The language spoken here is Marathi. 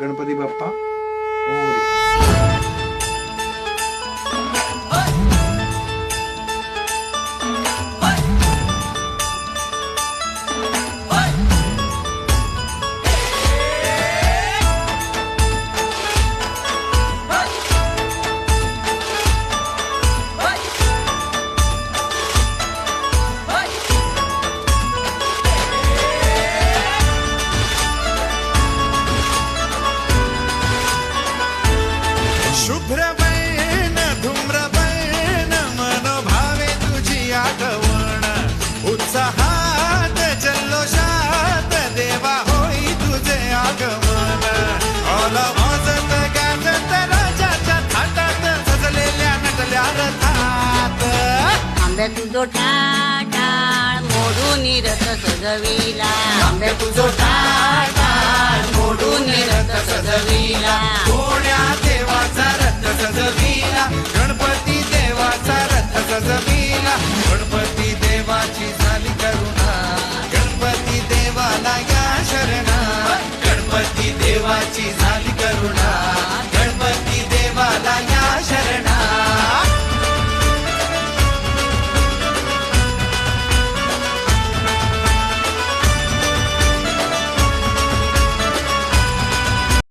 गणपती बाप्पा मोरया. शुभ्रवैन धूम्रवैन मनोभावे तुझी आठवण उत्साहात जल्लोषात देवा होई तुझे आगमन ऑल वाजत गाजत राजाच्या थाटात सजलेल्या नटल्या रथात आंब्या तुझो टाळ मोडून रथ सजविला आंब्या तुझो टाळ मोडून रथ सजविला कोण्या देवाचा रथ सजविला गणपती देवाचा रथ सजविला गणपती देवाची झाली करुणा गणपती देवाला या शरणा गणपती देवाची